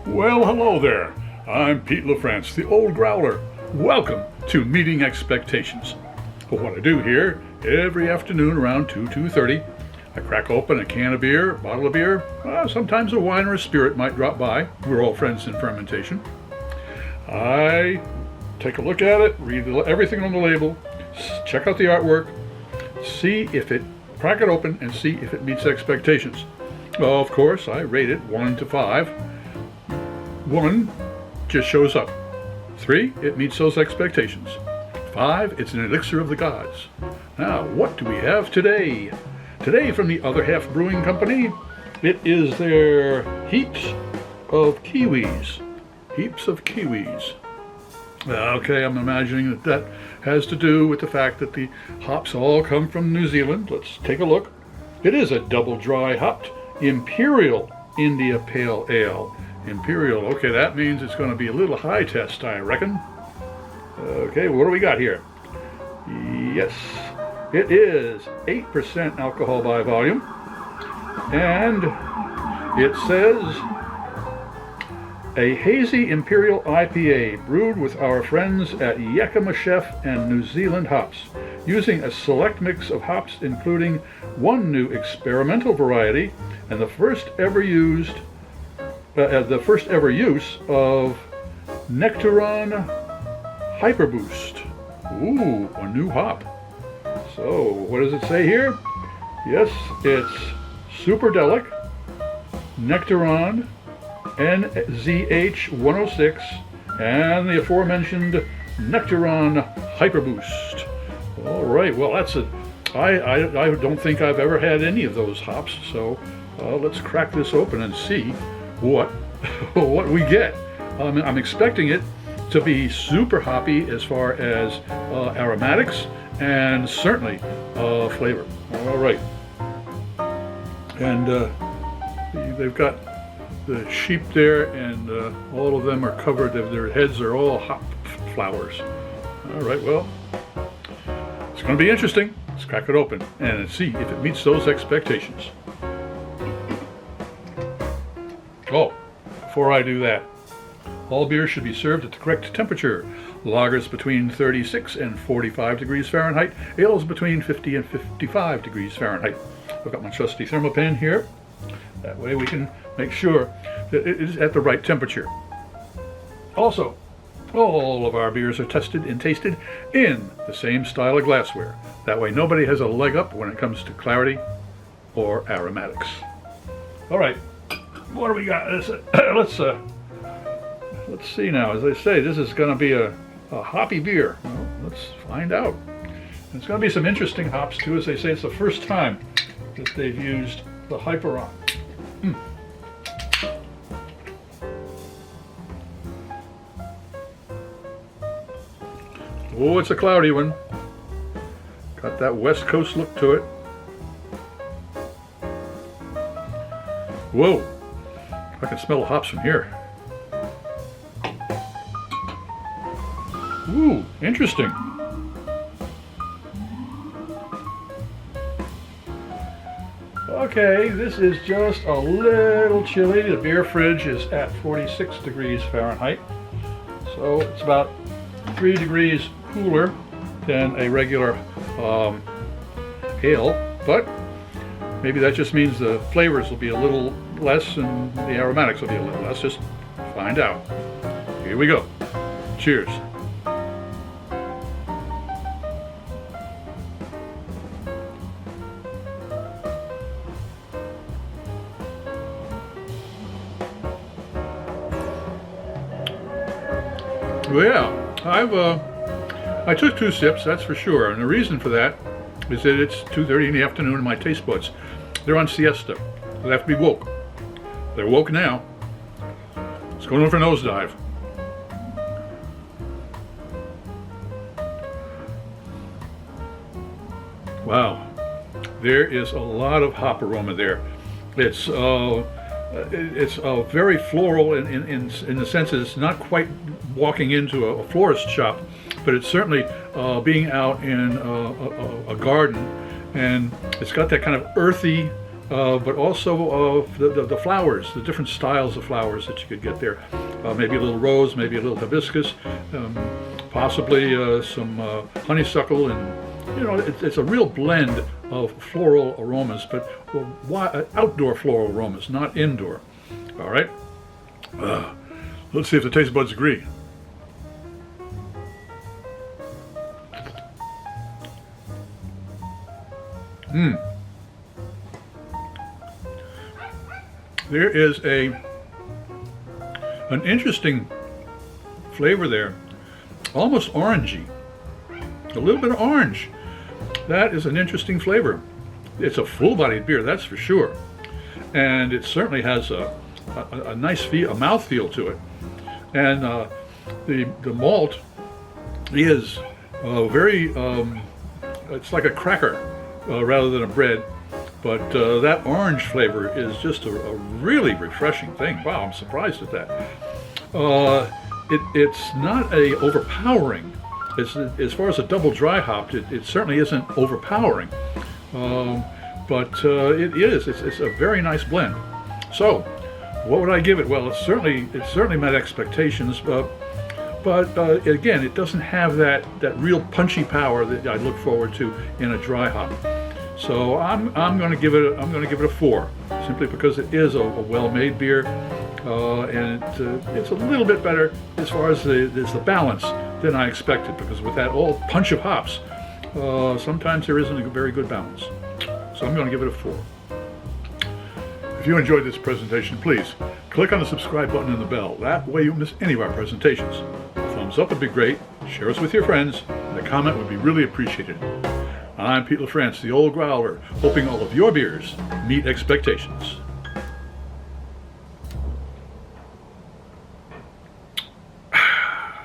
Well, hello there. I'm Pete LaFrance, the old Growler. Welcome to Meeting Expectations. What I do here every afternoon around 2:30, I crack open a can of beer, a bottle of beer, sometimes a wine or a spirit might drop by. We're all friends in fermentation. I take a look at it, read everything on the label, check out the artwork, crack it open and see if it meets expectations. Well, of course, I rate it 1 to 5. 1 just shows up. 3, it meets those expectations. 5, it's an elixir of the gods. Now, what do we have today? Today, from the Other Half Brewing Company, it is their Heaps of Kiwis. Heaps of Kiwis. Okay, I'm imagining that has to do with the fact that the hops all come from New Zealand. Let's take a look. It is a double dry hopped Imperial India Pale Ale. Imperial, okay, that means it's going to be a little high test, I reckon. Okay, what do we got here? Yes, it is 8% alcohol by volume, and it says a Hazy Imperial IPA brewed with our friends at Yakima Chef and New Zealand hops, using a select mix of hops including one new experimental variety and the first ever use of Nectaron Hyperboost. Ooh, a new hop. So, what does it say here? Yes, it's Superdelic, Nectaron, NZH 106, and the aforementioned Nectaron Hyperboost. All right, well, I don't think I've ever had any of those hops, so let's crack this open and see what we get. I'm expecting it to be super hoppy as far as aromatics and certainly flavor. All right, and they've got the sheep there, and all of them are covered. Their heads are all hop flowers. All right, well, it's going to be interesting. Let's crack it open and see if it meets those expectations. Oh, before I do that, all beers should be served at the correct temperature. Lagers between 36 and 45 degrees Fahrenheit. Ales between 50 and 55 degrees Fahrenheit. I've got my trusty thermopen here. That way we can make sure that it is at the right temperature. Also, all of our beers are tested and tasted in the same style of glassware. That way nobody has a leg up when it comes to clarity or aromatics. All right, what do we got? Let's see now. As I say, this is going to be a hoppy beer. Well, let's find out. It's going to be some interesting hops too. As they say, it's the first time that they've used the Hyperon. Oh, it's a cloudy one. Got that West Coast look to it. Whoa, I can smell the hops from here. Ooh, interesting. Okay, this is just a little chilly. The beer fridge is at 46 degrees Fahrenheit. So it's about 3 degrees cooler than a regular ale, but maybe that just means the flavors will be a little less and the aromatics will be a little less. Just find out. Here we go. Cheers. Well, yeah, I took 2 sips, that's for sure, and the reason for that is that it's 2:30 in the afternoon and my taste buds, they're on siesta. They have to be woke. They're woke now. It's going on for a nosedive. Wow, there is a lot of hop aroma there. It's very floral in the sense that it's not quite walking into a florist shop, but it's certainly being out in a garden, and it's got that kind of earthy but also the flowers, the different styles of flowers that you could get there. Maybe a little rose, maybe a little hibiscus, possibly some honeysuckle, and it's a real blend of floral aromas, but outdoor floral aromas, not indoor. All right. Let's see if the taste buds agree. There is an interesting flavor there, almost orangey, a little bit of orange. That is an interesting flavor. It's a full-bodied beer, that's for sure, and it certainly has a nice a mouthfeel to it. And the malt is very, it's like a cracker rather than a bread. But that orange flavor is just a really refreshing thing. Wow, I'm surprised at that. It's not overpowering. As far as a double dry hopped, it certainly isn't overpowering. But it is. It's a very nice blend. So, what would I give it? Well, it certainly met expectations. But again, it doesn't have that real punchy power that I look forward to in a dry hop. So I'm going to give it a 4, simply because it is a well-made beer, and it's a little bit better as far as the balance than I expected. Because with that old punch of hops, sometimes there isn't a very good balance. So I'm going to give it a 4. If you enjoyed this presentation, please click on the subscribe button and the bell. That way you won't miss any of our presentations. A thumbs up would be great. Share us with your friends, and a comment would be really appreciated. I'm Pete LaFrance, the Old Growler, hoping all of your beers meet expectations.